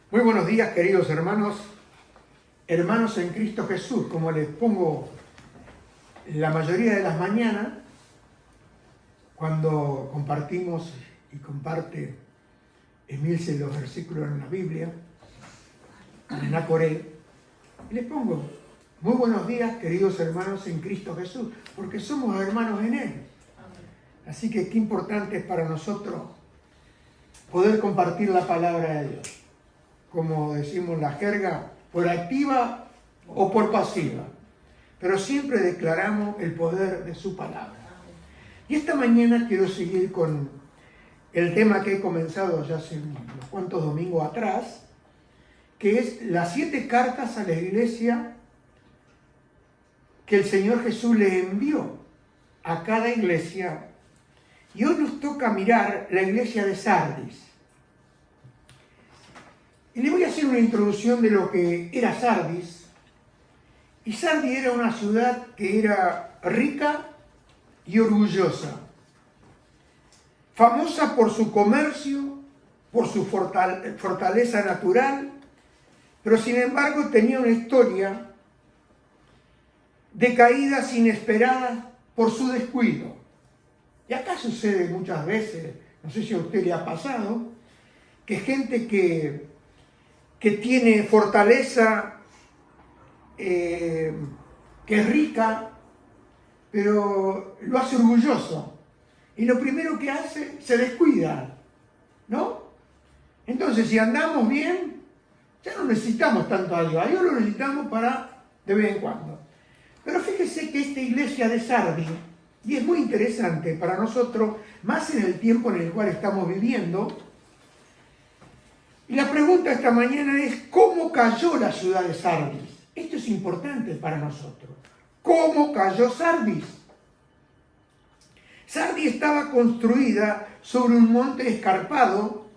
Muy buenos días, queridos hermanos, hermanos en Cristo Jesús, como les pongo la mayoría de las mañanas, cuando compartimos y comparte Emilce los versículos en la Biblia, en la Coré, y les pongo, muy buenos días, queridos hermanos en Cristo Jesús, porque somos hermanos en Él. Así que qué importante es para nosotros poder compartir la palabra de Dios. Como decimos en la jerga, por activa o por pasiva. Pero siempre declaramos el poder de su palabra. Y esta mañana quiero seguir con el tema que he comenzado ya hace unos cuantos domingos atrás, que es las 7 cartas a la iglesia que el Señor Jesús le envió a cada iglesia. Y hoy nos toca mirar la iglesia de Sardis. Y le voy a hacer una introducción de lo que era Sardis. Y Sardis era una ciudad que era rica y orgullosa. Famosa por su comercio, por su fortaleza natural, pero sin embargo tenía una historia de caídas inesperadas por su descuido. Y acá sucede muchas veces, no sé si a usted le ha pasado, que gente que tiene fortaleza, que es rica, pero lo hace orgulloso. Y lo primero que hace, se descuida, ¿no? Entonces, si andamos bien, ya no necesitamos tanto a Dios. A Dios lo necesitamos para de vez en cuando. Pero fíjese que esta iglesia de Sardis, y es muy interesante para nosotros, más en el tiempo en el cual estamos viviendo. Y la pregunta esta mañana es, ¿cómo cayó la ciudad de Sardis? Esto es importante para nosotros. ¿Cómo cayó Sardis? Sardis estaba construida sobre un monte escarpado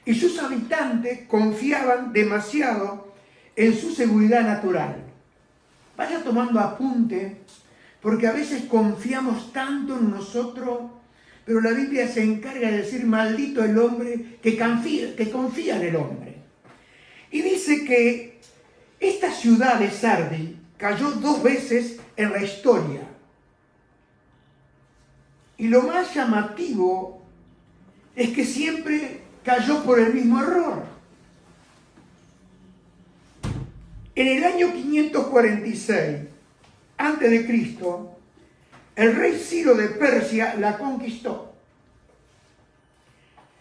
y sus habitantes confiaban demasiado en su seguridad natural. Vaya tomando apunte, porque a veces confiamos tanto en nosotros, pero la Biblia se encarga de decir, maldito el hombre que confía en el hombre. Y dice que esta ciudad de Sardis cayó 2 veces en la historia. Y lo más llamativo es que siempre cayó por el mismo error. En el año 546 a.C., el rey Ciro de Persia la conquistó.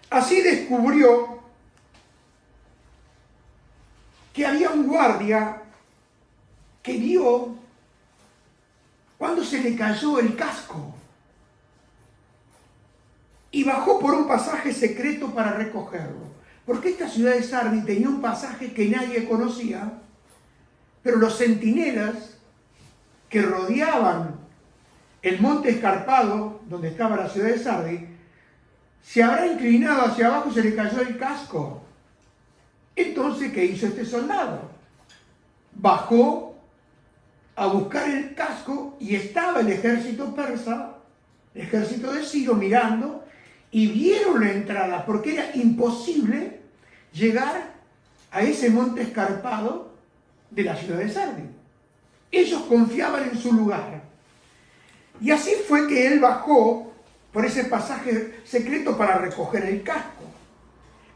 Así descubrió que había un guardia que vio cuando se le cayó el casco y bajó por un pasaje secreto para recogerlo. Porque esta ciudad de Sardis tenía un pasaje que nadie conocía, pero los centinelas que rodeaban el monte escarpado donde estaba la ciudad de Sardis, se habrá inclinado hacia abajo y se le cayó el casco. Entonces, ¿qué hizo este soldado? Bajó a buscar el casco y estaba el ejército persa, el ejército de Ciro, mirando, y vieron la entrada, porque era imposible llegar a ese monte escarpado de la ciudad de Sardis. Ellos confiaban en su lugar. Y así fue que él bajó por ese pasaje secreto para recoger el casco.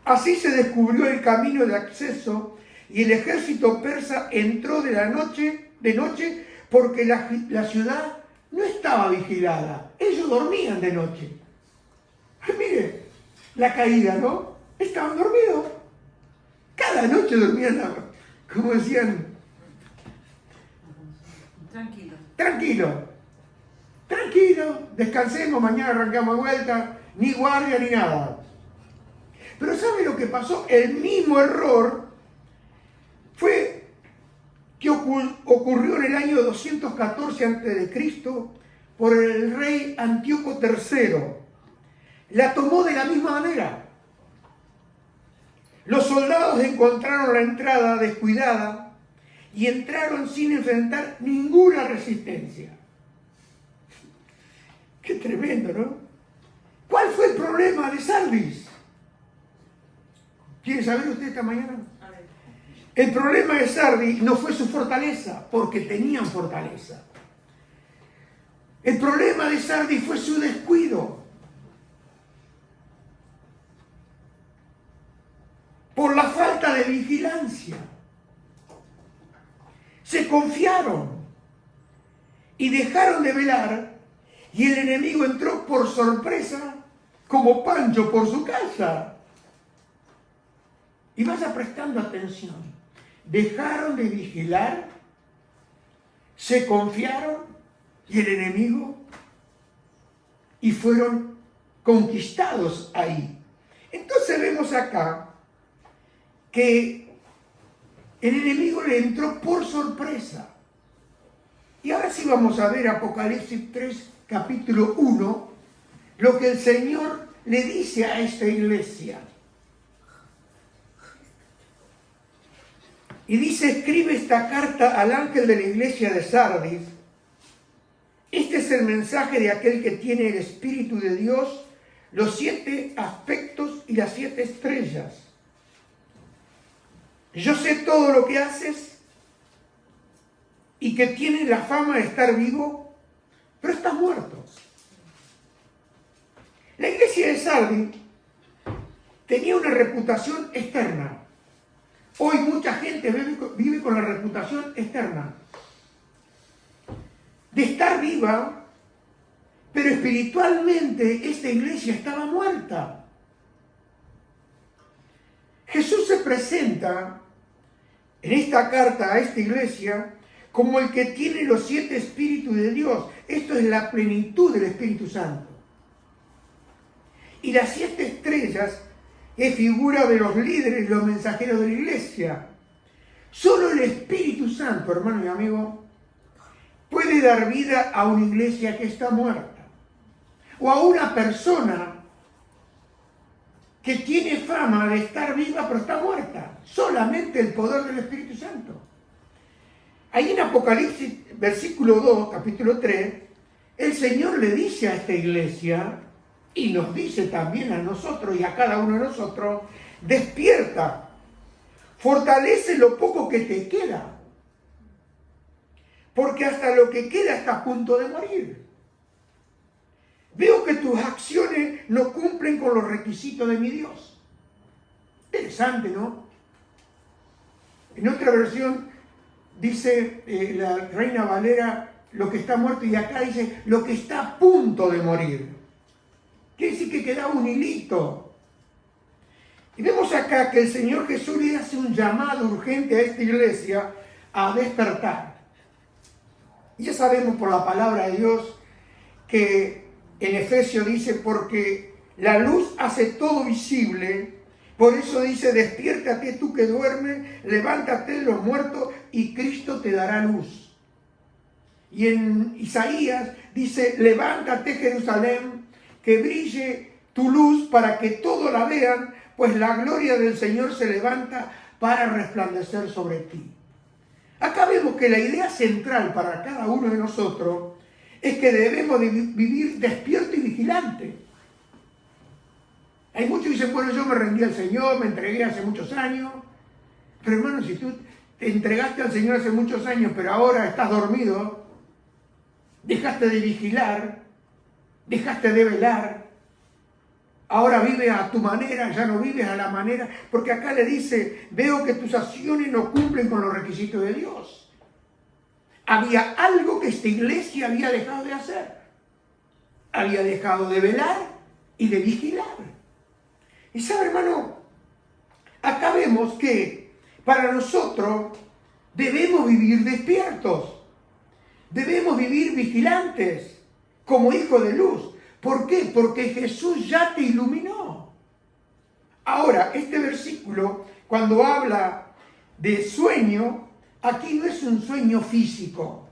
Así se descubrió el camino de acceso y el ejército persa entró de noche porque la ciudad no estaba vigilada. Ellos dormían de noche. Mire, la caída, ¿no? Estaban dormidos. Cada noche dormían, como decían, tranquilo, descansemos, mañana arrancamos de vuelta, ni guardia ni nada. Pero ¿sabe lo que pasó? El mismo error fue que ocurrió en el año 214 a.C. por el rey Antíoco III. La tomó de la misma manera. Los soldados encontraron la entrada descuidada y entraron sin enfrentar ninguna resistencia. Qué tremendo, ¿no? ¿Cuál fue el problema de Sardis? ¿Quiere saber usted esta mañana? El problema de Sardis no fue su fortaleza, porque tenían fortaleza. El problema de Sardis fue su descuido. Por la falta de vigilancia. Se confiaron y dejaron de velar, y el enemigo entró por sorpresa como Pancho por su casa. Y vaya prestando atención. Dejaron de vigilar, se confiaron, y el enemigo, y fueron conquistados ahí. Entonces vemos acá que el enemigo le entró por sorpresa. Y ahora sí vamos a ver Apocalipsis 3, capítulo 1, lo que el Señor le dice a esta iglesia. Y dice: escribe esta carta al ángel de la iglesia de Sardis. Este es el mensaje de aquel que tiene el Espíritu de Dios, los 7 aspectos y las 7 estrellas. Yo sé todo lo que haces y que tienes la fama de estar vivo, pero estás muerto. La iglesia de Sardis tenía una reputación externa. Hoy mucha gente vive con la reputación externa de estar viva, pero espiritualmente esta iglesia estaba muerta. Jesús se presenta en esta carta a esta iglesia como el que tiene los 7 espíritus de Dios. Esto es la plenitud del Espíritu Santo. Y las 7 estrellas es figura de los líderes y los mensajeros de la iglesia. Solo el Espíritu Santo, hermano y amigo, puede dar vida a una iglesia que está muerta, o a una persona que tiene fama de estar viva pero está muerta. Solamente el poder del Espíritu Santo. Ahí en Apocalipsis, versículo 2, capítulo 3, el Señor le dice a esta iglesia, y nos dice también a nosotros y a cada uno de nosotros: despierta, fortalece lo poco que te queda, porque hasta lo que queda está a punto de morir. Veo que tus acciones no cumplen con los requisitos de mi Dios. Interesante, ¿no? En otra versión dice la Reina Valera lo que está muerto, y acá dice lo que está a punto de morir. Quiere decir que quedaba un hilito. Y vemos acá que el Señor Jesús le hace un llamado urgente a esta iglesia a despertar. Y ya sabemos por la palabra de Dios que en Efesios dice: porque la luz hace todo visible. Por eso dice: despiértate tú que duermes, levántate de los muertos y Cristo te dará luz. Y en Isaías dice: levántate, Jerusalén, que brille tu luz para que todos la vean, pues la gloria del Señor se levanta para resplandecer sobre ti. Acá vemos que la idea central para cada uno de nosotros es que debemos de vivir despierto y vigilante. Hay muchos que dicen: bueno, yo me rendí al Señor, me entregué hace muchos años. Pero hermano, si tú te entregaste al Señor hace muchos años, pero ahora estás dormido, dejaste de vigilar, dejaste de velar, ahora vives a tu manera, ya no vives a la manera, porque acá le dice: veo que tus acciones no cumplen con los requisitos de Dios. Había algo que esta iglesia había dejado de hacer. Había dejado de velar y de vigilar. Y sabe, hermano, acá vemos que para nosotros debemos vivir despiertos, debemos vivir vigilantes, como hijos de luz. ¿Por qué? Porque Jesús ya te iluminó. Ahora, este versículo, cuando habla de sueño, aquí no es un sueño físico.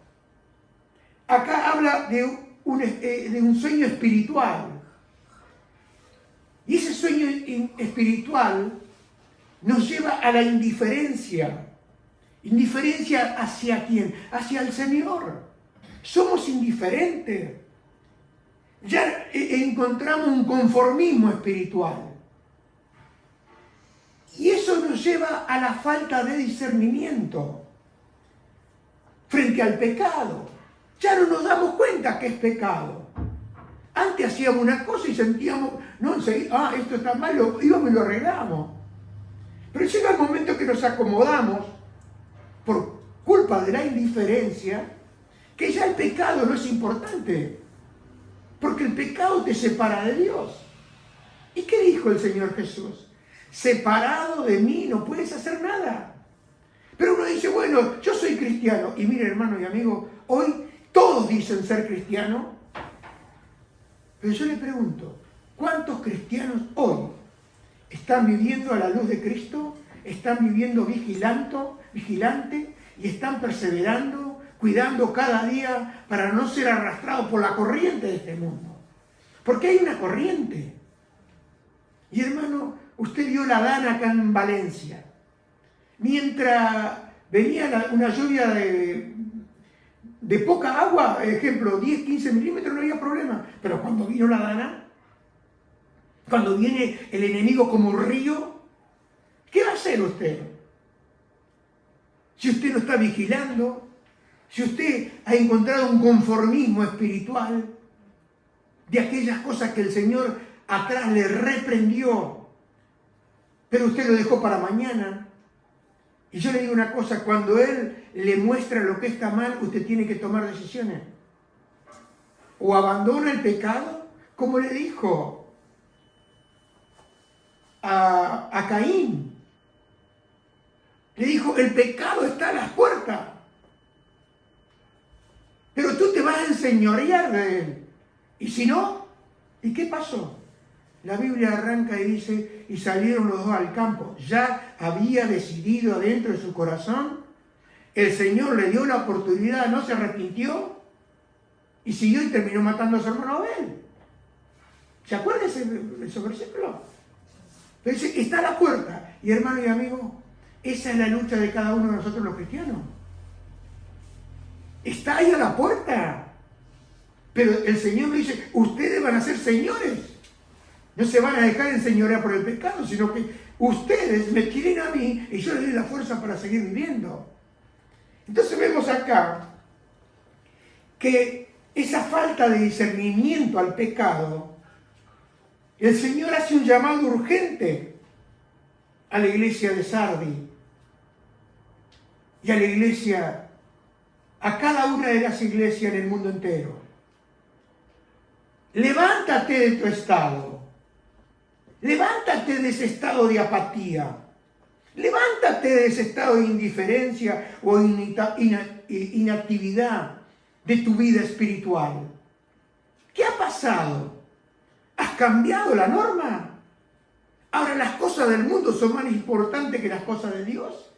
Acá habla de un sueño espiritual. Y ese sueño espiritual nos lleva a la indiferencia. ¿Indiferencia hacia quién? Hacia el Señor. Somos indiferentes. Ya encontramos un conformismo espiritual. Y eso nos lleva a la falta de discernimiento frente al pecado. Ya no nos damos cuenta que es pecado. Antes hacíamos una cosa y sentíamos, no, enseguida, esto está mal, íbamos y lo arreglamos. Pero llega el momento que nos acomodamos por culpa de la indiferencia, que ya el pecado no es importante, porque el pecado te separa de Dios. ¿Y qué dijo el Señor Jesús? Separado de mí no puedes hacer nada. Pero uno dice, bueno, yo soy cristiano. Y mire, hermano y amigo, hoy todos dicen ser cristianos. Pero yo le pregunto, ¿cuántos cristianos hoy están viviendo a la luz de Cristo? ¿Están viviendo vigilante y están perseverando, cuidando cada día para no ser arrastrados por la corriente de este mundo? Porque hay una corriente. Y hermano, usted vio la Dana acá en Valencia. Mientras venía una lluvia de poca agua, ejemplo, 10, 15 milímetros, no había problema. Pero cuando vino la Dana, cuando viene el enemigo como un río, ¿qué va a hacer usted? Si usted no está vigilando, si usted ha encontrado un conformismo espiritual de aquellas cosas que el Señor atrás le reprendió, pero usted lo dejó para mañana. Y yo le digo una cosa, cuando Él le muestra lo que está mal, usted tiene que tomar decisiones. O abandona el pecado, como le dijo a Caín. Le dijo, el pecado está a las puertas, pero tú te vas a enseñorear de él. Y si no, ¿y qué pasó? La Biblia arranca y dice, y salieron los dos al campo. Ya había decidido adentro de su corazón, el Señor le dio la oportunidad, no se arrepintió, y siguió y terminó matando a su hermano Abel. ¿Se acuerda ese versículo? Pero dice, está a la puerta. Y hermano y amigo, esa es la lucha de cada uno de nosotros los cristianos. Está ahí a la puerta. Pero el Señor me dice, ustedes van a ser señores. No se van a dejar enseñorear por el pecado, sino que ustedes me quieren a mí y yo les doy la fuerza para seguir viviendo. Entonces vemos acá que esa falta de discernimiento al pecado, el Señor hace un llamado urgente a la iglesia de Sardi y a la iglesia, a cada una de las iglesias en el mundo entero. Levántate de tu estado. Levántate de ese estado de apatía. Levántate de ese estado de indiferencia o inactividad de tu vida espiritual. ¿Qué ha pasado? ¿Has cambiado la norma? Ahora las cosas del mundo son más importantes que las cosas de Dios.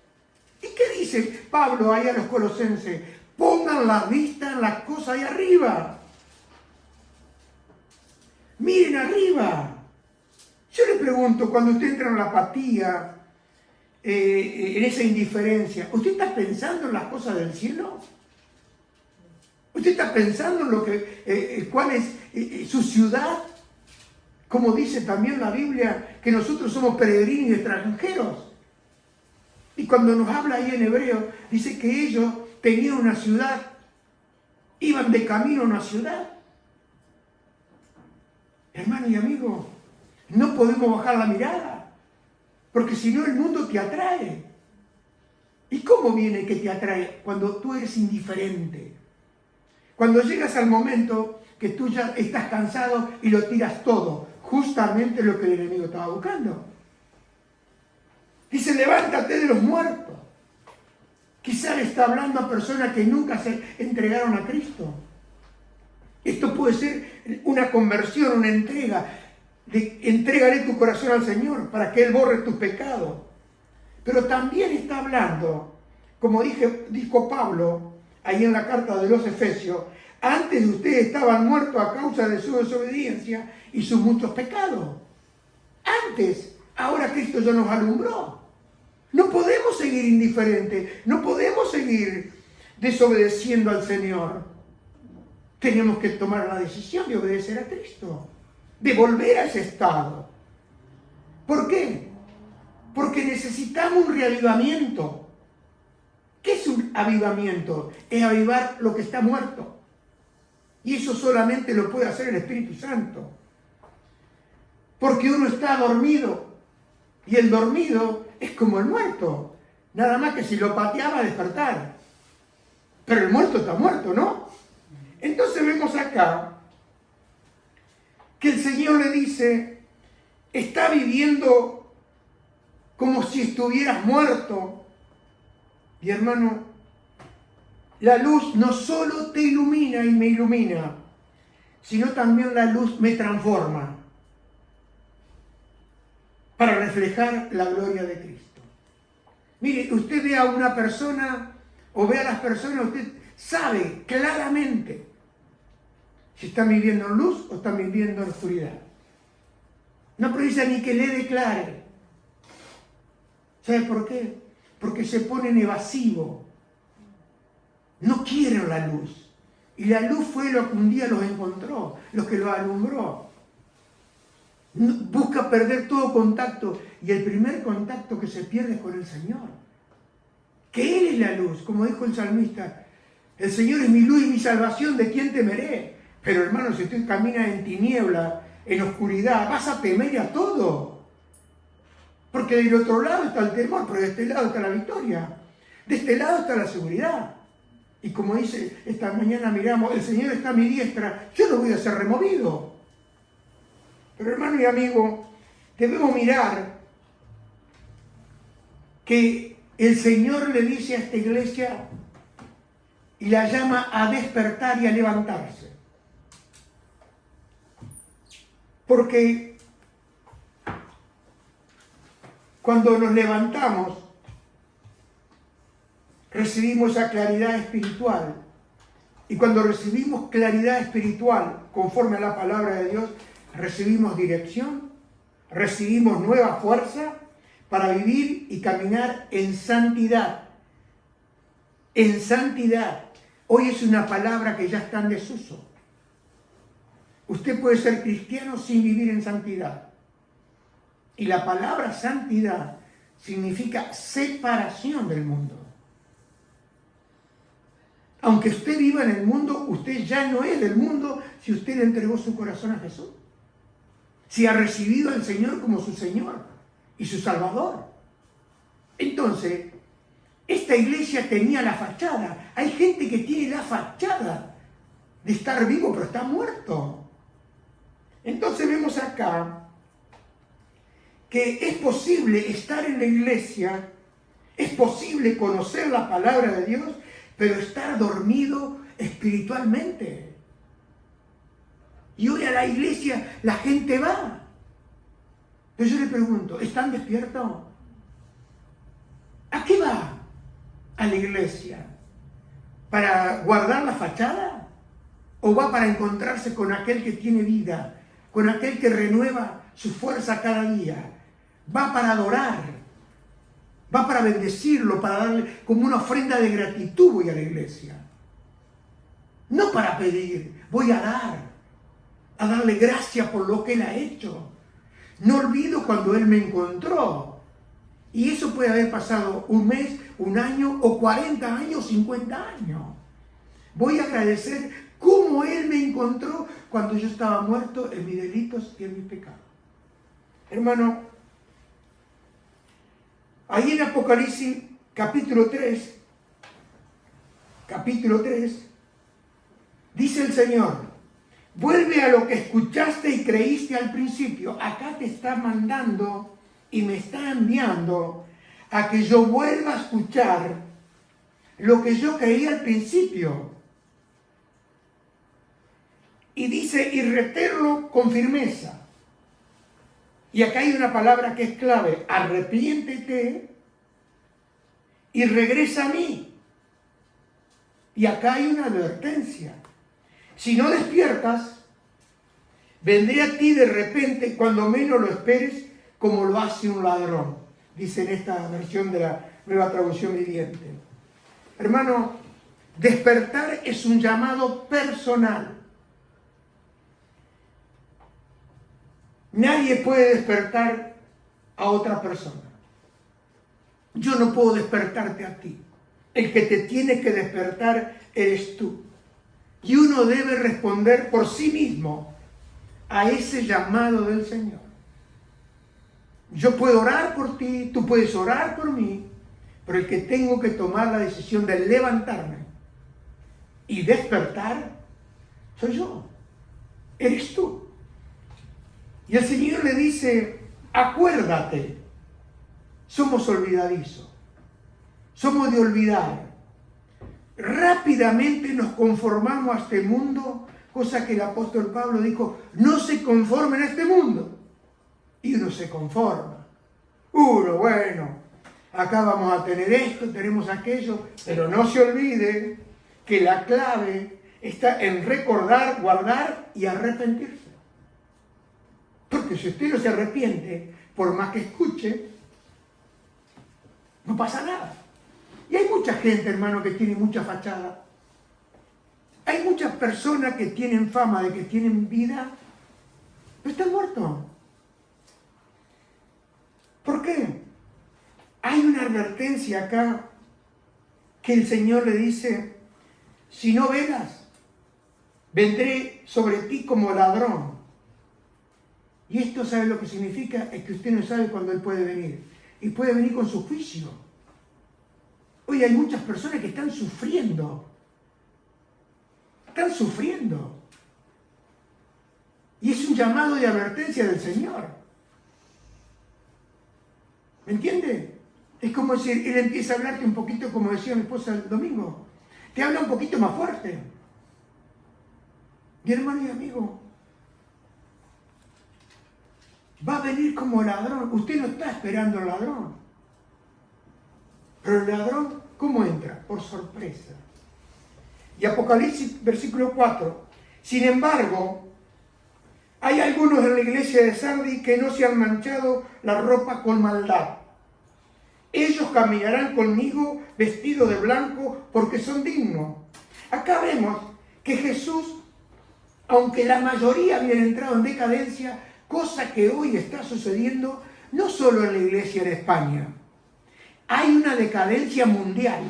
¿Y qué dice Pablo ahí a los colosenses? Pongan la vista en las cosas de arriba. Miren arriba. Yo le pregunto, cuando usted entra en la apatía, en esa indiferencia, ¿usted está pensando en las cosas del cielo? ¿Usted está pensando en lo que, cuál es su ciudad? Como dice también la Biblia, que nosotros somos peregrinos y extranjeros. Y cuando nos habla ahí en hebreo, dice que ellos tenían una ciudad, iban de camino a una ciudad. Hermano y amigo, no podemos bajar la mirada, porque si no el mundo te atrae. ¿Y cómo viene que te atrae? Cuando tú eres indiferente. Cuando llegas al momento que tú ya estás cansado y lo tiras todo, justamente lo que el enemigo estaba buscando. Dice, levántate de los muertos. Quizá le está hablando a personas que nunca se entregaron a Cristo. Esto puede ser una conversión, una entrega. Entrégale tu corazón al Señor para que Él borre tus pecados. Pero también está hablando, como dijo Pablo, ahí en la carta de los Efesios, antes de ustedes estaban muertos a causa de su desobediencia y sus muchos pecados. Antes, ahora Cristo ya nos alumbró. No podemos seguir indiferentes, no podemos seguir desobedeciendo al Señor. Tenemos que tomar la decisión de obedecer a Cristo, de volver a ese estado. ¿Por qué? Porque necesitamos un reavivamiento. ¿Qué es un avivamiento? Es avivar lo que está muerto. Y eso solamente lo puede hacer el Espíritu Santo. Porque uno está dormido. Y el dormido es como el muerto. Nada más que si lo pateaba a despertar. Pero el muerto está muerto, ¿no? Entonces vemos acá que el Señor le dice, está viviendo como si estuvieras muerto. Y hermano, la luz no solo te ilumina y me ilumina, sino también la luz me transforma para reflejar la gloria de Cristo. Mire, usted ve a una persona o ve a las personas, usted sabe claramente si están viviendo en luz o están viviendo en oscuridad. No precisa ni que le declare. ¿Sabe por qué? Porque se ponen evasivos. No quieren la luz. Y la luz fue lo que un día los encontró, lo que los alumbró. Busca perder todo contacto. Y el primer contacto que se pierde es con el Señor. Que Él es la luz, como dijo el salmista. El Señor es mi luz y mi salvación, ¿de quién temeré? Pero hermano, si usted camina en tiniebla, en oscuridad, vas a temer a todo. Porque del otro lado está el temor, pero de este lado está la victoria. De este lado está la seguridad. Y como dice, esta mañana miramos, el Señor está a mi diestra, yo no voy a ser removido. Pero hermano y amigo, debemos mirar que el Señor le dice a esta iglesia y la llama a despertar y a levantarse. Porque cuando nos levantamos, recibimos esa claridad espiritual. Y cuando recibimos claridad espiritual, conforme a la palabra de Dios, recibimos dirección, recibimos nueva fuerza para vivir y caminar en santidad. En santidad. Hoy es una palabra que ya está en desuso. Usted puede ser cristiano sin vivir en santidad. Y la palabra santidad significa separación del mundo. Aunque usted viva en el mundo, usted ya no es del mundo si usted le entregó su corazón a Jesús. Si ha recibido al Señor como su Señor y su Salvador. Entonces, esta iglesia tenía la fachada. Hay gente que tiene la fachada de estar vivo, pero está muerto. Entonces vemos acá que es posible estar en la iglesia, es posible conocer la palabra de Dios, pero estar dormido espiritualmente. Y hoy a la iglesia la gente va. Pero yo le pregunto, ¿están despiertos? ¿A qué va a la iglesia? ¿Para guardar la fachada? ¿O va para encontrarse con aquel que tiene vida? Con aquel que renueva su fuerza cada día. Va para adorar. Va para bendecirlo, para darle como una ofrenda de gratitud. Voy a la iglesia. No para pedir, voy a dar. A darle gracias por lo que Él ha hecho. No olvido cuando Él me encontró. Y eso puede haber pasado un mes, un año, o 40 años, 50 años. Voy a agradecer cómo Él me encontró cuando yo estaba muerto en mis delitos y en mis pecados. Hermano, ahí en Apocalipsis capítulo 3, dice el Señor, vuelve a lo que escuchaste y creíste al principio. Acá te está mandando y me está enviando a que yo vuelva a escuchar lo que yo creí al principio. Y dice, y retenerlo con firmeza. Y acá hay una palabra que es clave, arrepiéntete y regresa a mí. Y acá hay una advertencia. Si no despiertas, vendré a ti de repente, cuando menos lo esperes, como lo hace un ladrón. Dice en esta versión de la Nueva Traducción Viviente. Hermano, despertar es un llamado personal. Nadie puede despertar a otra persona. Yo no puedo despertarte a ti. El que te tiene que despertar eres tú. Y uno debe responder por sí mismo a ese llamado del Señor. Yo puedo orar por ti, tú puedes orar por mí, pero el que tengo que tomar la decisión de levantarme y despertar soy yo, eres tú. Y el Señor le dice, acuérdate, somos olvidadizos, somos de olvidar. Rápidamente nos conformamos a este mundo, cosa que el apóstol Pablo dijo, no se conformen a este mundo. Y uno se conforma. Bueno, acá vamos a tener esto, tenemos aquello, pero no se olvide que la clave está en recordar, guardar y arrepentirse. Porque si usted no se arrepiente, por más que escuche, no pasa nada. Y hay mucha gente, hermano, que tiene mucha fachada. Hay muchas personas que tienen fama de que tienen vida, pero están muertos. ¿Por qué? Hay una advertencia acá que el Señor le dice, si no velas, vendré sobre ti como ladrón. Y esto, ¿sabe lo que significa? Es que usted no sabe cuándo Él puede venir. Y puede venir con su juicio. Hoy hay muchas personas que están sufriendo. Están sufriendo. Y es un llamado de advertencia del Señor. ¿Me entiende? Es como si Él empieza a hablarte un poquito, como decía mi esposa el domingo. Te habla un poquito más fuerte. Mi hermano y amigo, va a venir como ladrón. Usted no está esperando al ladrón. Pero el ladrón, ¿cómo entra? Por sorpresa. Y Apocalipsis, versículo 4. Sin embargo, hay algunos en la iglesia de Sardis que no se han manchado la ropa con maldad. Ellos caminarán conmigo vestidos de blanco porque son dignos. Acá vemos que Jesús, aunque la mayoría habían entrado en decadencia, cosa que hoy está sucediendo no solo en la iglesia de España. Hay una decadencia mundial.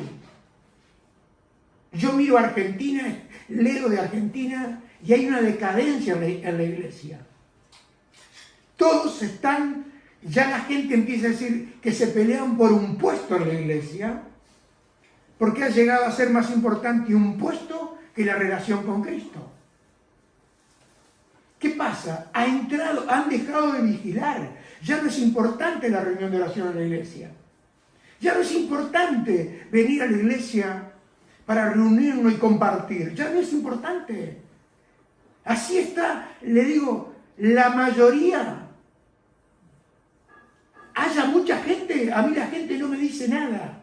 Yo miro a Argentina, leo de Argentina y hay una decadencia en la iglesia. Todos están, ya la gente empieza a decir que se pelean por un puesto en la iglesia, porque ha llegado a ser más importante un puesto que la relación con Cristo. ¿Qué pasa? Han dejado de vigilar. Ya no es importante la reunión de oración en la iglesia. Ya no es importante venir a la iglesia para reunirnos y compartir. Ya no es importante. Así está, le digo, la mayoría. Haya mucha gente, a mí la gente no me dice nada.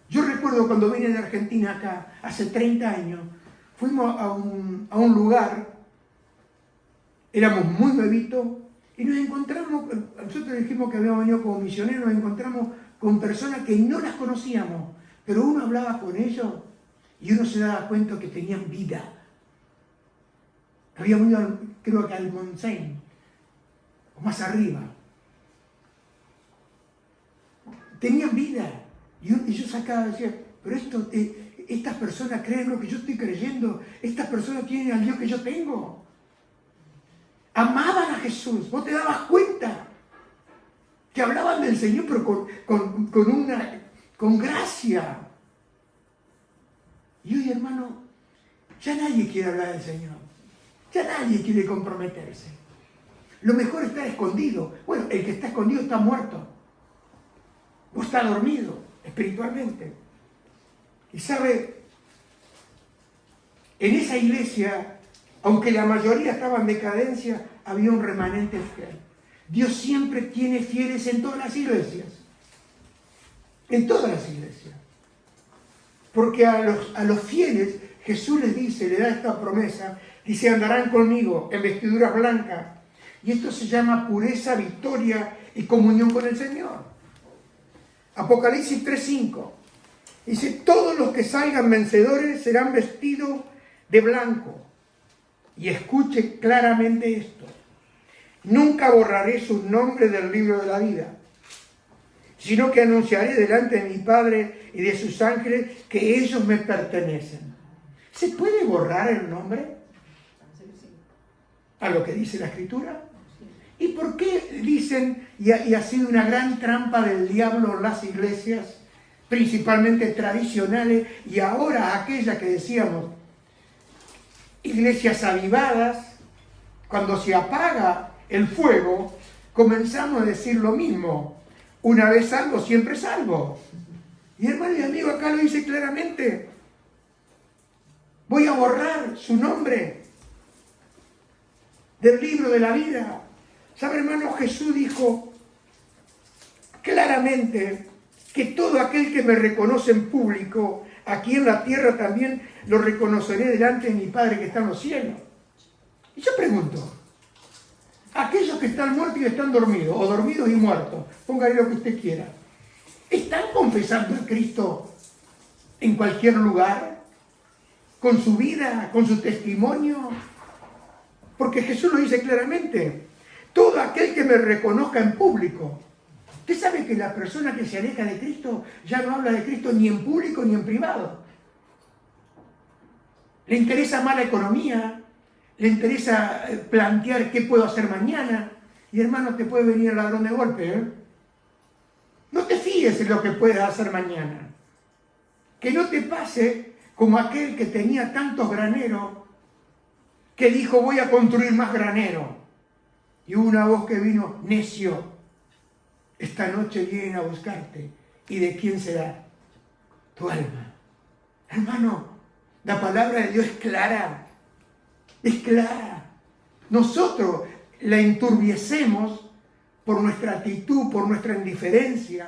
Yo recuerdo cuando vine de Argentina acá, hace 30 años, fuimos a un lugar, éramos muy bebitos, y nos encontramos, nosotros dijimos que habíamos venido como misioneros, nos encontramos con personas que no las conocíamos, pero uno hablaba con ellos y uno se daba cuenta que tenían vida. Habíamos ido, creo que al Montseny, o más arriba. Tenían vida. Y yo sacaba y decía, pero estas personas creen lo que yo estoy creyendo, estas personas tienen al Dios que yo tengo. Amaban a Jesús, vos te dabas cuenta que hablaban del Señor, pero con gracia. Y hoy, hermano, ya nadie quiere hablar del Señor, ya nadie quiere comprometerse. Lo mejor es estar escondido. Bueno, el que está escondido está muerto, o está dormido espiritualmente. Y sabe, en esa iglesia, aunque la mayoría estaba en decadencia, había un remanente fiel. Dios siempre tiene fieles en todas las iglesias. En todas las iglesias. Porque a los fieles, Jesús les dice, le da esta promesa, dice, andarán conmigo en vestiduras blancas. Y esto se llama pureza, victoria y comunión con el Señor. Apocalipsis 3:5. Dice, todos los que salgan vencedores serán vestidos de blanco. Y escuche claramente esto. Nunca borraré sus nombres del libro de la vida. sino que anunciaré delante de mi Padre y de sus ángeles que ellos me pertenecen. ¿Se puede borrar el nombre a lo que dice la Escritura? ¿Y por qué dicen, y ha sido una gran trampa del diablo en las iglesias, principalmente tradicionales, y ahora aquella que decíamos, iglesias avivadas, cuando se apaga el fuego, comenzamos a decir lo mismo: una vez salvo, siempre salvo. Y hermano y amigo, acá lo dice claramente: voy a borrar su nombre del libro de la vida. ¿Sabe, hermano? Jesús dijo claramente que todo aquel que me reconoce en público, aquí en la tierra también lo reconoceré delante de mi Padre que está en los cielos. Y yo pregunto, aquellos que están muertos y están dormidos, o dormidos y muertos, póngale lo que usted quiera, ¿están confesando a Cristo en cualquier lugar? ¿Con su vida? ¿Con su testimonio? Porque Jesús lo dice claramente: todo aquel que me reconozca en público. Usted sabe que la persona que se aleja de Cristo ya no habla de Cristo ni en público ni en privado. Le interesa más la economía, le interesa plantear qué puedo hacer mañana. Y hermano, te puede venir el ladrón de golpe, ¿eh? No te fíes en lo que puedas hacer mañana. Que no te pase como aquel que tenía tantos graneros que dijo: voy a construir más graneros. Y hubo una voz que vino: necio, esta noche vienen a buscarte. ¿Y de quién será? Tu alma. Hermano, la palabra de Dios es clara. Es clara. Nosotros la enturbiecemos por nuestra actitud, por nuestra indiferencia.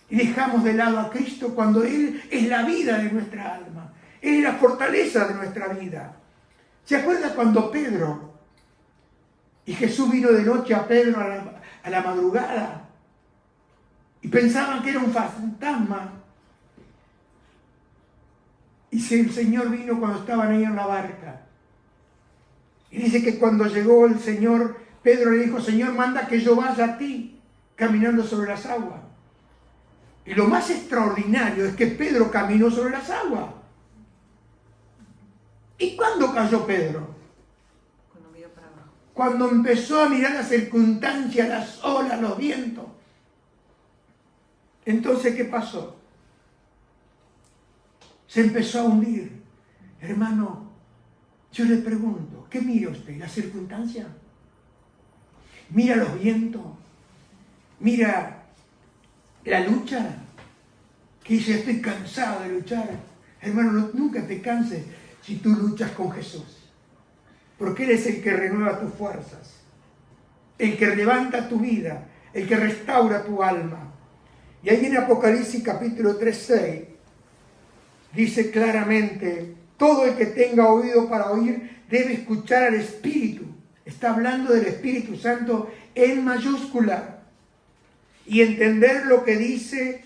Y dejamos de lado a Cristo cuando Él es la vida de nuestra alma. Él es la fortaleza de nuestra vida. ¿Se acuerda cuando Pedro y Jesús vino de noche a Pedro a la madrugada y pensaban que era un fantasma? Y si el Señor vino cuando estaban ahí en la barca. Y dice que cuando llegó el Señor, Pedro le dijo: Señor, manda que yo vaya a ti, caminando sobre las aguas. Y lo más extraordinario es que Pedro caminó sobre las aguas. ¿Y cuándo cayó Pedro? Cuando miró para abajo. Cuando empezó a mirar las circunstancias, las olas, los vientos. Entonces, ¿qué pasó? Se empezó a hundir. Hermano, yo le pregunto, ¿qué mira usted? ¿La circunstancia? ¿Mira los vientos? ¿Mira la lucha? Que dice: estoy cansado de luchar. Hermano, nunca te canses si tú luchas con Jesús. Porque Él es el que renueva tus fuerzas, el que levanta tu vida, el que restaura tu alma. Y ahí en Apocalipsis capítulo 3:6 dice claramente: todo el que tenga oído para oír debe escuchar al Espíritu. Está hablando del Espíritu Santo en mayúscula. Y entender lo que dice,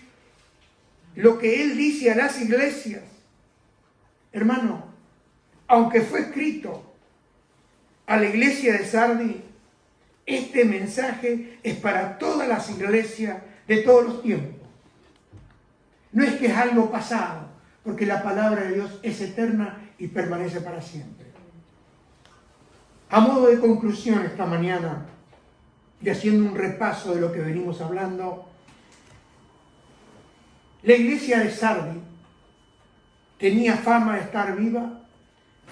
lo que Él dice a las iglesias. Hermano, aunque fue escrito a la iglesia de Sardis, este mensaje es para todas las iglesias de todos los tiempos. No es que es algo pasado, porque la palabra de Dios es eterna y permanece para siempre. A modo de conclusión esta mañana, y haciendo un repaso de lo que venimos hablando, la iglesia de Sardis tenía fama de estar viva,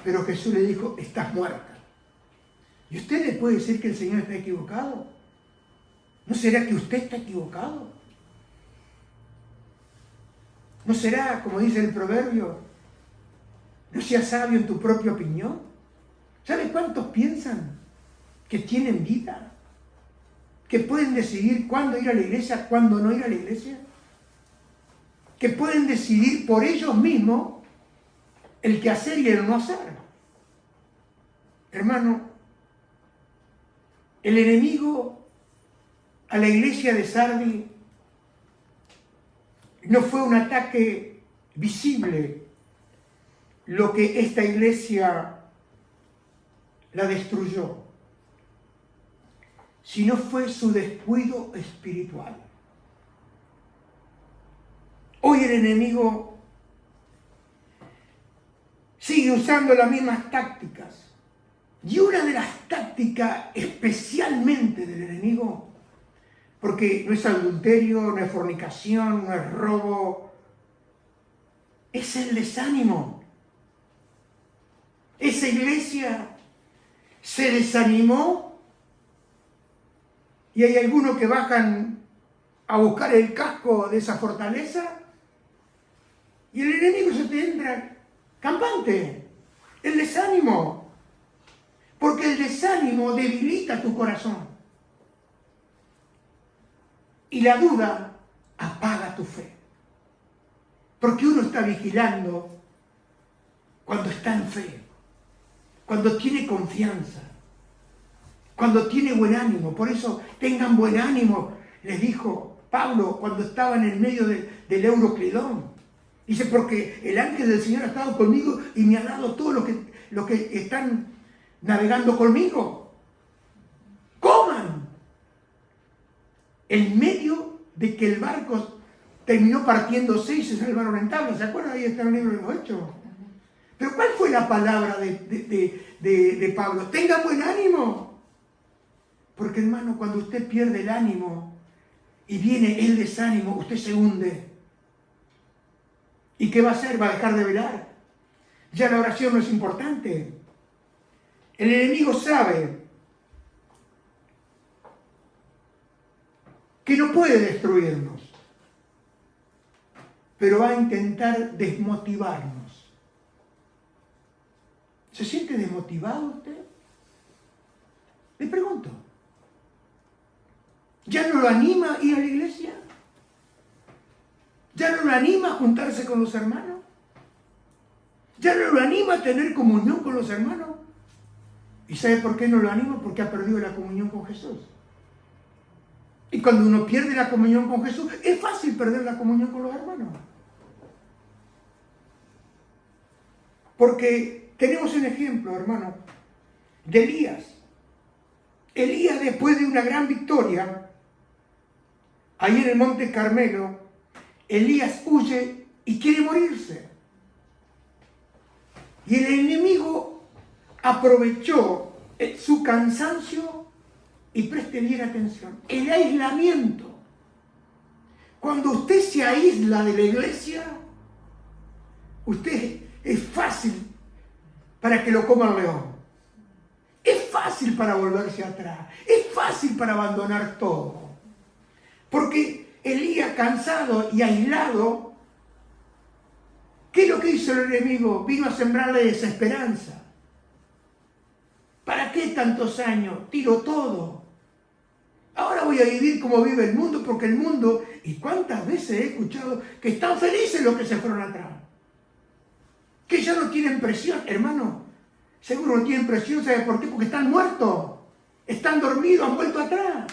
pero Jesús le dijo: estás muerta. ¿Y usted le puede decir que el Señor está equivocado? ¿No será que usted está equivocado? ¿No será, como dice el proverbio, no seas sabio en tu propia opinión? ¿Sabe cuántos piensan que tienen vida? ¿Que pueden decidir cuándo ir a la iglesia, cuándo no ir a la iglesia? ¿Que pueden decidir por ellos mismos el qué hacer y el no hacer? Hermano, el enemigo a la iglesia de Sardis no fue un ataque visible lo que esta iglesia la destruyó, sino fue su descuido espiritual. Hoy el enemigo sigue usando las mismas tácticas. Y una de las tácticas especialmente del enemigo, porque no es adulterio, no es fornicación, no es robo, es el desánimo. Esa iglesia se desanimó y hay algunos que bajan a buscar el casco de esa fortaleza y el enemigo se te entra campante, el desánimo, porque el desánimo debilita tu corazón y la duda apaga tu fe, porque uno está vigilando cuando está en fe, cuando tiene confianza, cuando tiene buen ánimo. Por eso tengan buen ánimo, les dijo Pablo cuando estaba en el medio del Euroclidón. Dice, porque el ángel del Señor ha estado conmigo y me ha dado todo lo que están navegando conmigo. Coman. En medio de que el barco terminó partiéndose y se salvaron en tablas. ¿Se acuerdan? Ahí está el libro de los Hechos. Pero ¿cuál fue la palabra de Pablo? Tengan buen ánimo. Porque hermano, cuando usted pierde el ánimo y viene el desánimo, usted se hunde. ¿Y qué va a hacer? Va a dejar de velar. Ya la oración no es importante. El enemigo sabe que no puede destruirnos, pero va a intentar desmotivarnos. ¿Se siente desmotivado usted? Le pregunto. ¿Ya no lo anima a ir a la iglesia? ¿Ya no lo anima a juntarse con los hermanos? ¿Ya no lo anima a tener comunión con los hermanos? ¿Y sabe por qué no lo anima? Porque ha perdido la comunión con Jesús. Y cuando uno pierde la comunión con Jesús, es fácil perder la comunión con los hermanos. Porque tenemos un ejemplo, hermano, de Elías. Elías, después de una gran victoria, ahí en el Monte Carmelo, Elías huye y quiere morirse. Y el enemigo aprovechó su cansancio y preste bien atención. El aislamiento. Cuando usted se aísla de la iglesia, usted es fácil para que lo coma el león. Es fácil para volverse atrás. Es fácil para abandonar todo. Porque Elías, cansado y aislado, ¿qué es lo que hizo el enemigo? Vino a sembrarle desesperanza. ¿Para qué tantos años? Tiro todo. Ahora voy a vivir como vive el mundo, porque el mundo, y cuántas veces he escuchado que están felices los que se fueron atrás. Que ya no tienen presión, hermano. Seguro no tienen presión, ¿sabe por qué? Porque están muertos. Están dormidos, han vuelto atrás.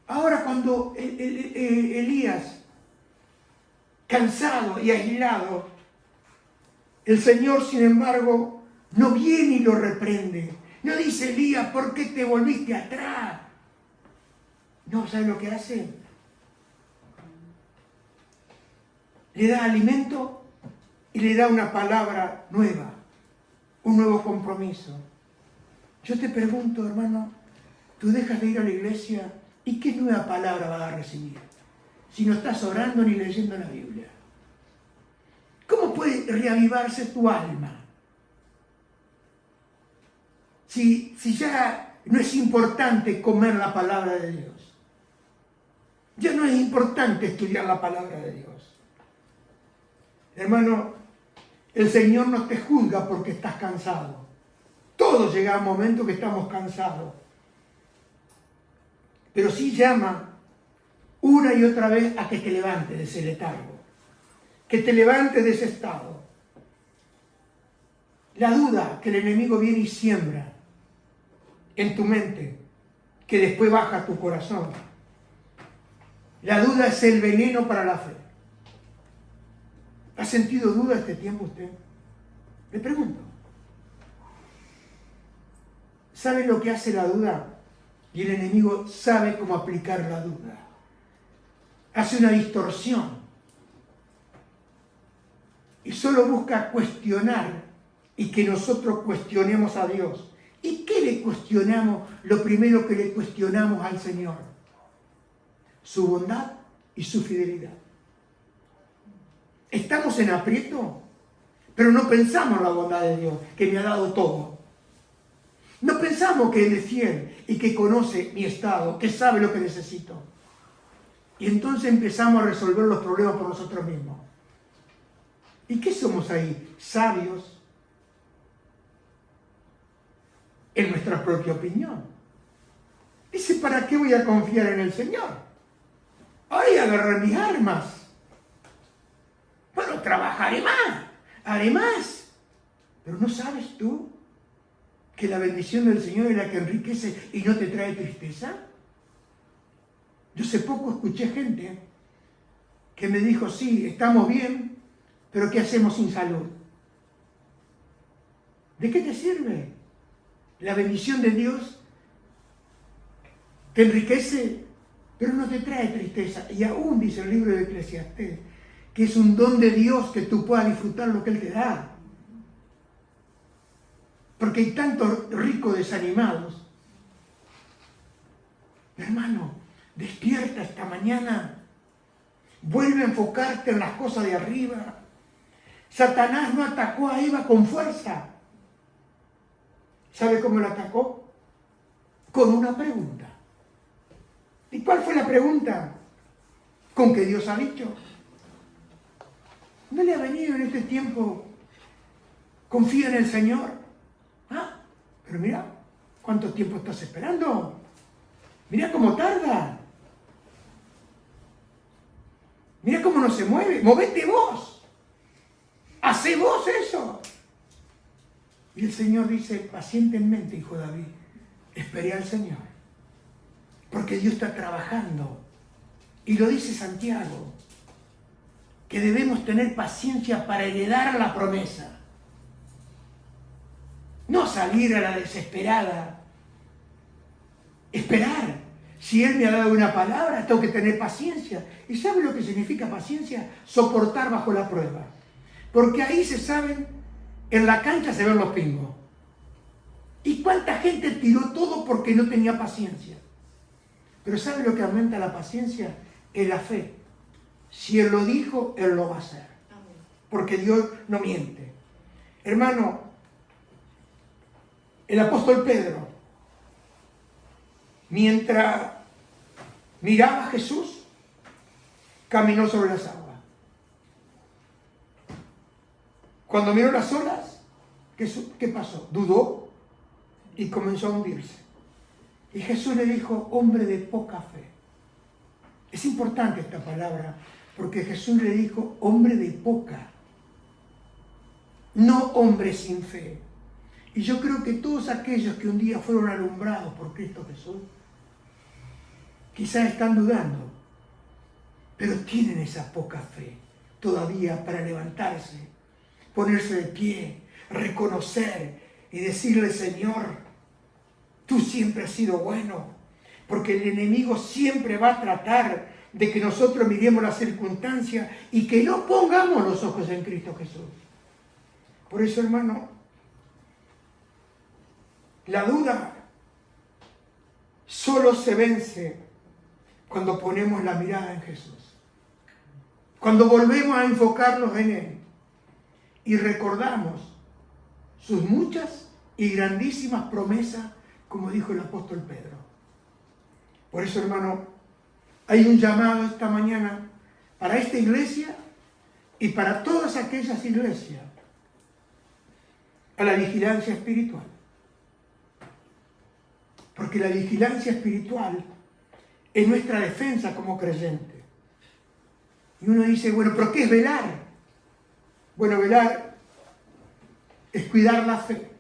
Ahora cuando Elías, cansado y aislado, el Señor, sin embargo, no viene y lo reprende. No dice, Elías, ¿por qué te volviste atrás? No, ¿sabe lo que hace? Le da alimento y le da una palabra nueva, un nuevo compromiso. Yo te pregunto, hermano, tú dejas de ir a la iglesia y ¿qué nueva palabra vas a recibir? Si no estás orando ni leyendo la Biblia. ¿Cómo puede reavivarse tu alma? Si ya no es importante comer la palabra de Dios. Ya no es importante estudiar la palabra de Dios. Hermano, el Señor no te juzga porque estás cansado. Todos llega un momento que estamos cansados. Pero sí llama una y otra vez a que te levantes de ese letargo. Que te levantes de ese estado. La duda que el enemigo viene y siembra en tu mente, que después baja a tu corazón. La duda es el veneno para la fe. ¿Ha sentido duda este tiempo usted? Le pregunto. ¿Sabe lo que hace la duda? Y el enemigo sabe cómo aplicar la duda. hace una distorsión y solo busca cuestionar y que nosotros cuestionemos a Dios. ¿Y qué le cuestionamos? Lo primero que le cuestionamos al Señor: su bondad y su fidelidad. Estamos en aprieto, pero no pensamos en la bondad de Dios, que me ha dado todo. No pensamos que Él es fiel y que conoce mi estado, que sabe lo que necesito. Y entonces empezamos a resolver los problemas por nosotros mismos. ¿Y qué somos ahí? Sabios en nuestra propia opinión. Dice, ¿para qué voy a confiar en el Señor? Voy a agarrar mis armas. Bueno, trabajaré más, haré más. Pero ¿no sabes tú que la bendición del Señor es la que enriquece y no te trae tristeza? Yo hace poco escuché gente que me dijo, sí, estamos bien, pero ¿qué hacemos sin salud? ¿De qué te sirve? La bendición de Dios te enriquece, pero no te trae tristeza. Y aún dice el libro de Eclesiastés, que es un don de Dios que tú puedas disfrutar lo que Él te da. Porque hay tantos ricos desanimados. Hermano, despierta esta mañana. Vuelve a enfocarte en las cosas de arriba. Satanás no atacó a Eva con fuerza. ¿Sabe cómo la atacó? Con una pregunta. ¿Y cuál fue la pregunta? Con que Dios ha dicho. ¿No le ha venido en este tiempo? Confía en el Señor. Ah, pero mira, ¿cuánto tiempo estás esperando? Mira cómo tarda. Mira cómo no se mueve. Movete vos. Hacé vos eso. Y el Señor dice, pacientemente, hijo David, esperé al Señor. Porque Dios está trabajando. Y lo dice Santiago, que debemos tener paciencia para heredar la promesa. No salir a la desesperada. Esperar. Si Él me ha dado una palabra, tengo que tener paciencia. ¿Y sabe lo que significa paciencia? Soportar bajo la prueba. Porque ahí se saben, en la cancha se ven los pingos. ¿Y cuánta gente tiró todo porque no tenía paciencia? Pero ¿sabe lo que aumenta la paciencia? Es la fe. Si Él lo dijo, Él lo va a hacer. Porque Dios no miente. Hermano, el apóstol Pedro, mientras miraba a Jesús, caminó sobre las aguas. Cuando miró las olas, ¿qué pasó? Dudó y comenzó a hundirse. Y Jesús le dijo, hombre de poca fe. Es importante esta palabra, porque Jesús le dijo, hombre de poca, no hombre sin fe. Y yo creo que todos aquellos que un día fueron alumbrados por Cristo Jesús, quizás están dudando, pero tienen esa poca fe todavía para levantarse, ponerse de pie, reconocer y decirle, Señor, tú siempre has sido bueno, porque el enemigo siempre va a tratar de que nosotros miremos las circunstancias y que no pongamos los ojos en Cristo Jesús. Por eso, hermano, la duda solo se vence cuando ponemos la mirada en Jesús. Cuando volvemos a enfocarnos en Él y recordamos sus muchas y grandísimas promesas, como dijo el apóstol Pedro. Por eso, hermano, hay un llamado esta mañana para esta iglesia y para todas aquellas iglesias a la vigilancia espiritual. Porque la vigilancia espiritual es nuestra defensa como creyente. Y uno dice, bueno, ¿pero qué es velar? Bueno, velar es cuidar la fe.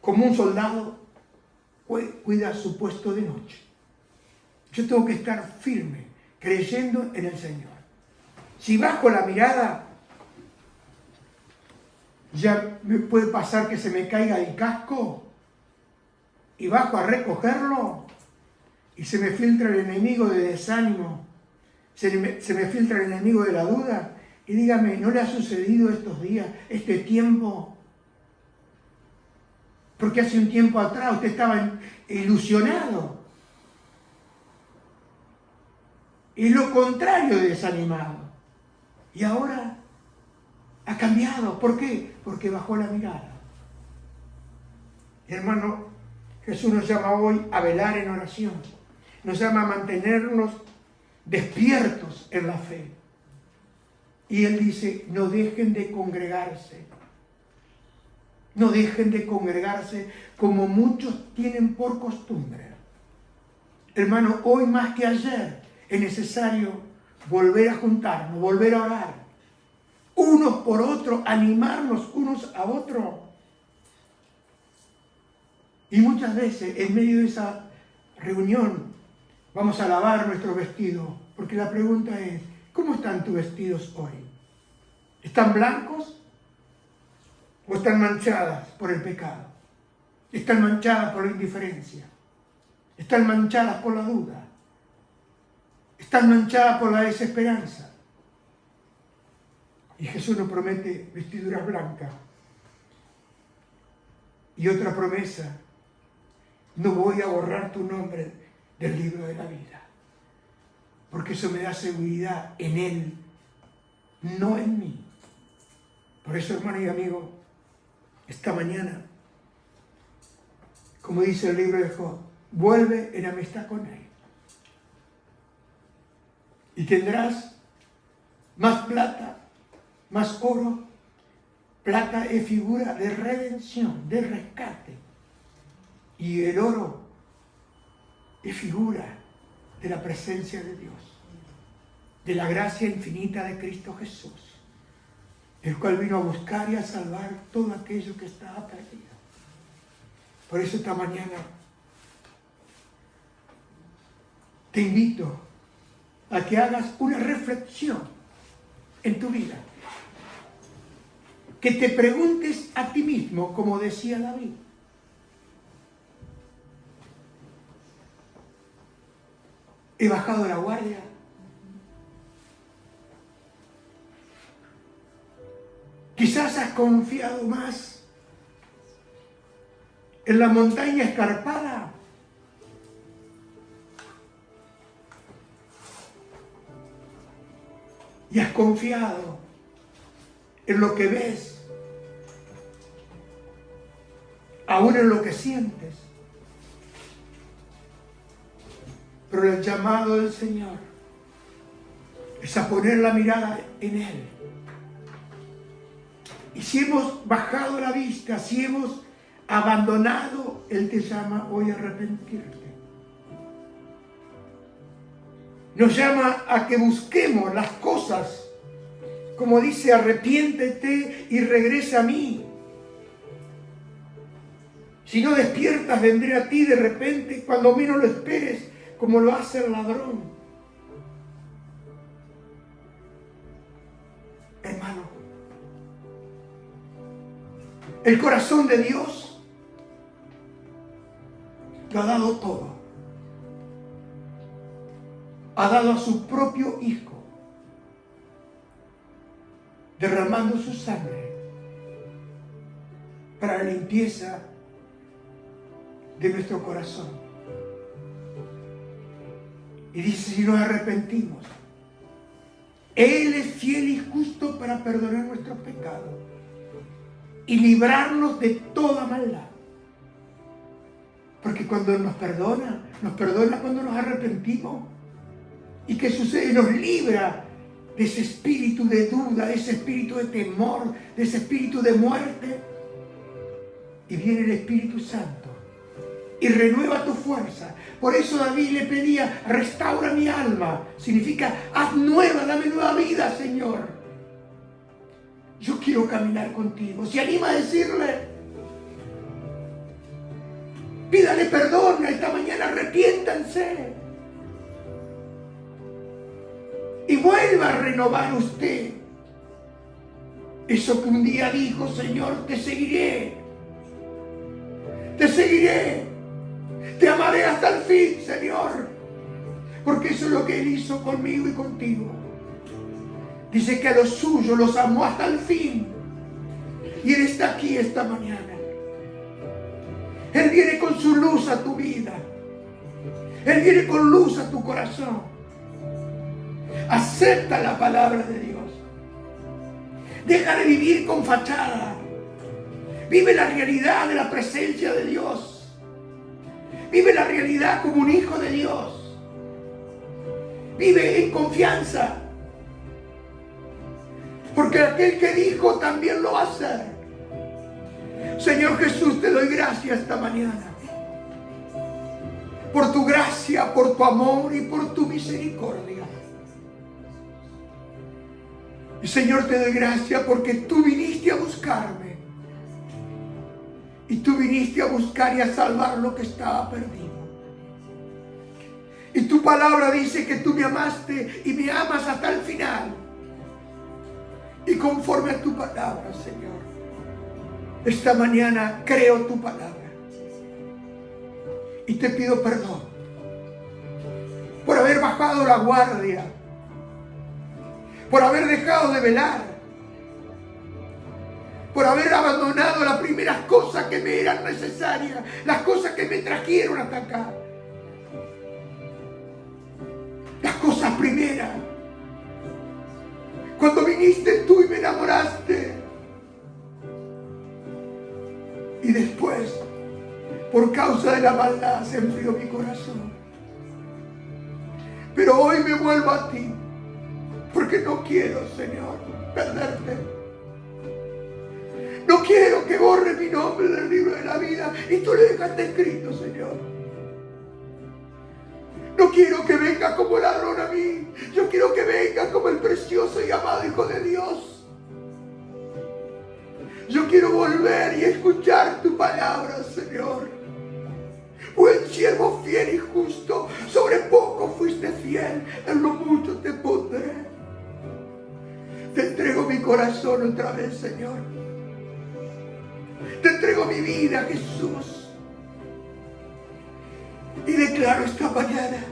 Como un soldado cuida su puesto de noche. Yo tengo que estar firme, creyendo en el Señor. Si bajo la mirada, ya me puede pasar que se me caiga el casco y bajo a recogerlo y se me filtra el enemigo de desánimo se me filtra el enemigo de la duda y dígame, ¿no le ha sucedido estos días, este tiempo? Porque hace un tiempo atrás usted estaba ilusionado. Y lo contrario de desanimado. Y ahora ha cambiado. ¿Por qué? Porque bajó la mirada. Hermano, Jesús nos llama hoy a velar en oración. Nos llama a mantenernos despiertos en la fe. Y Él dice, no dejen de congregarse. No dejen de congregarse como muchos tienen por costumbre. Hermano, hoy más que ayer es necesario volver a juntarnos, volver a orar. Unos por otros, animarnos unos a otros. Y muchas veces en medio de esa reunión vamos a lavar nuestros vestidos. Porque la pregunta es, ¿cómo están tus vestidos hoy? ¿Están blancos? ¿O están manchadas por el pecado? ¿Están manchadas por la indiferencia? ¿Están manchadas por la duda? ¿Están manchadas por la desesperanza? Y Jesús nos promete vestiduras blancas. Y otra promesa, no voy a borrar tu nombre del libro de la vida. Porque eso me da seguridad en Él, no en mí. Por eso, hermano y amigo, esta mañana, como dice el libro de Job, vuelve en amistad con Él. Y tendrás más plata, más oro. Plata es figura de redención, de rescate. Y el oro es figura de la presencia de Dios, de la gracia infinita de Cristo Jesús, el cual vino a buscar y a salvar todo aquello que estaba perdido. Por eso esta mañana te invito a que hagas una reflexión en tu vida, que te preguntes a ti mismo, como decía David, ¿he bajado la guardia? Quizás has confiado más en la montaña escarpada y has confiado en lo que ves, aún en lo que sientes. Pero el llamado del Señor es a poner la mirada en Él. Y si hemos bajado la vista, si hemos abandonado, Él te llama hoy a arrepentirte. Nos llama a que busquemos las cosas, como dice, arrepiéntete y regresa a mí. Si no despiertas, vendré a ti de repente, cuando menos lo esperes, como lo hace el ladrón. Hermano, el corazón de Dios lo ha dado todo. Ha dado a su propio Hijo, derramando su sangre para la limpieza de nuestro corazón. Y dice, si nos arrepentimos, Él es fiel y justo para perdonar nuestros pecados y librarnos de toda maldad. Porque cuando nos perdona cuando nos arrepentimos. ¿Y qué sucede? Nos libra de ese espíritu de duda, de ese espíritu de temor, de ese espíritu de muerte. Y viene el Espíritu Santo y renueva tu fuerza. Por eso David le pedía, restaura mi alma. Significa, haz nueva, dame nueva vida, Señor. Yo quiero caminar contigo. Se anima a decirle, pídale perdón esta mañana, arrepiéntanse. Y vuelva a renovar usted eso que un día dijo, Señor, te seguiré. Te seguiré. Te amaré hasta el fin, Señor. Porque Porque eso es lo que Él hizo conmigo y contigo. Dice que a los suyos los amó hasta el fin. Y Él está aquí esta mañana. Él viene con su luz a tu vida. Él viene con luz a tu corazón. Acepta la palabra de Dios. Deja de vivir con fachada. Vive la realidad de la presencia de Dios. Vive la realidad como un hijo de Dios. Vive en confianza. Porque aquel que dijo también lo va a hacer. Señor Jesús, te doy gracias esta mañana. Por tu gracia, por tu amor y por tu misericordia. Y Señor, te doy gracias porque tú viniste a buscarme. Y tú viniste a buscar y a salvar lo que estaba perdido. Y tu palabra dice que tú me amaste y me amas hasta el final. Y conforme a tu palabra, Señor, esta mañana creo tu palabra. Y te pido perdón por haber bajado la guardia, por haber dejado de velar, por haber abandonado las primeras cosas que me eran necesarias, las cosas que me trajeron hasta acá. Las cosas primeras. Cuando viniste tú y me enamoraste. Y después, por causa de la maldad, se enfrió mi corazón. Pero hoy me vuelvo a ti, porque no quiero, Señor, perderte. No quiero que borre mi nombre del libro de la vida y tú lo dejaste escrito, Señor. No quiero que venga como ladrón a mí. Yo quiero que venga como el precioso y amado Hijo de Dios. Yo quiero volver y escuchar tu palabra, Señor. Buen siervo fiel y justo, sobre poco fuiste fiel, en lo mucho te pondré. Te entrego mi corazón otra vez, Señor. Te entrego mi vida, Jesús. Y declaro esta mañana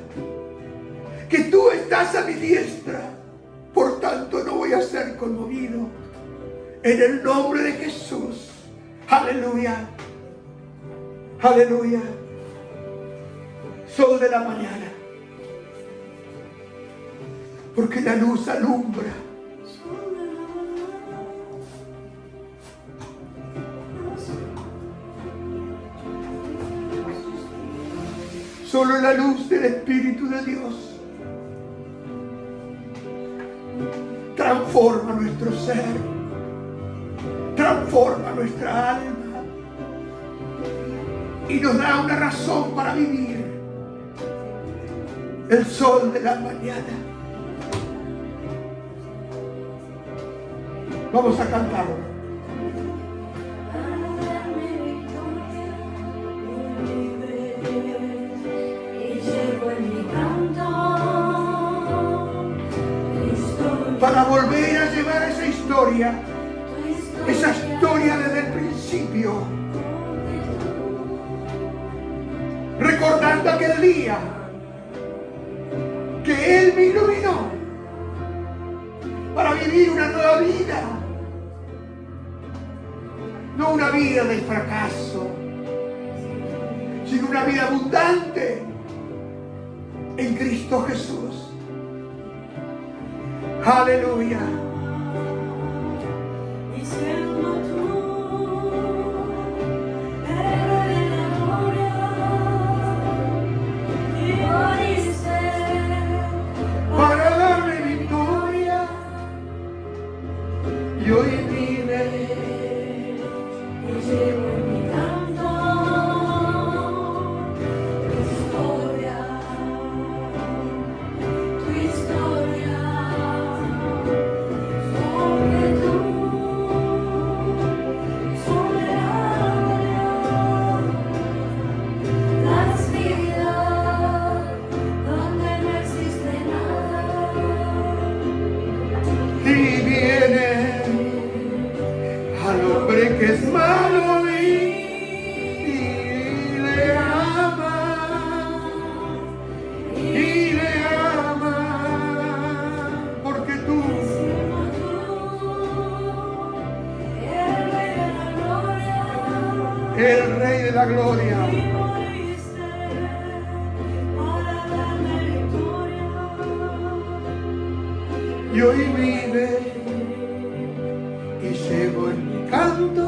que tú estás a mi diestra. Por tanto no voy a ser conmovido. En el nombre de Jesús. Aleluya. Aleluya. Sol de la mañana. Porque la luz alumbra. Solo la luz del Espíritu de Dios transforma nuestro ser, transforma nuestra alma y nos da una razón para vivir. El sol de la mañana. Vamos a cantarlo. Para volver a llevar esa historia desde el principio, recordando aquel día que Él me iluminó para vivir una nueva vida, no una vida del fracaso, sino una vida abundante en Cristo Jesús. Aleluya. Diciendo tú, héroe de la gloria, y moriste para darme victoria. Y hoy vine y llevo en mi canto tu historia, tu historia. Porque tú la gloria. Y moriste para darme victoria. Y hoy vive y llevo en mi canto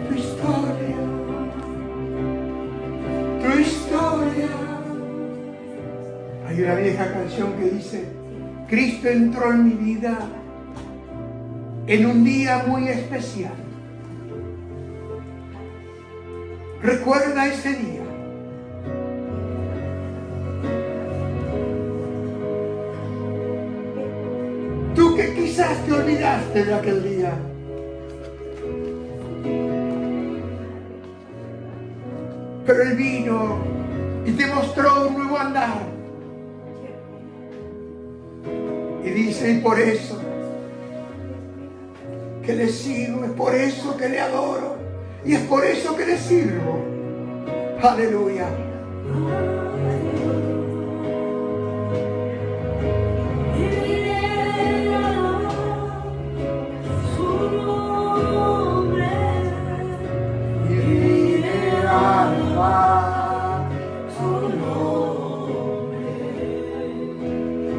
tu historia, tu historia. Hay una vieja canción que dice: Cristo entró en mi vida en un día muy especial. Recuerda ese día. Tú que quizás te olvidaste de aquel día. Pero Él vino y te mostró un nuevo andar. Y dice: y por eso que le sigo, es por eso que le adoro, y es por eso que le sirvo. Aleluya. Y vine a alabar su nombre. Y vine a alabar su nombre.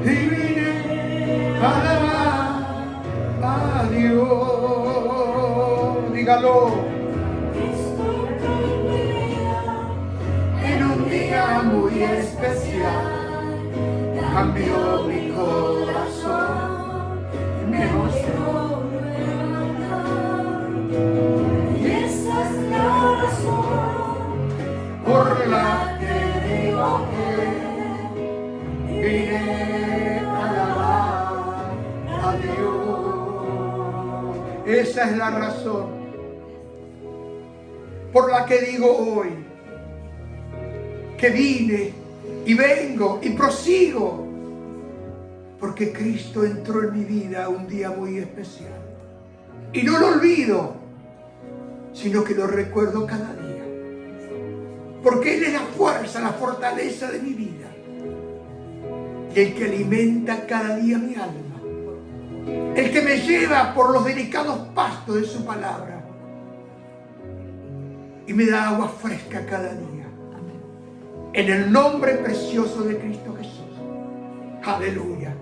Y vine a alabar a Dios. Dígalo. Cristo entró en mi vida En un día muy especial cambió mi corazón y me mostró. y esa es la razón Por la que digo que vine a alabar a Dios. Esa es la razón por la que digo hoy que vine y vengo y prosigo, porque Cristo entró en mi vida un día muy especial. Y no lo olvido, sino que lo recuerdo cada día. Porque Él es la fuerza, la fortaleza de mi vida. Y el que alimenta cada día mi alma. El que me lleva por los delicados pastos de su palabra. Y me da agua fresca cada día. En el nombre precioso de Cristo Jesús. Aleluya.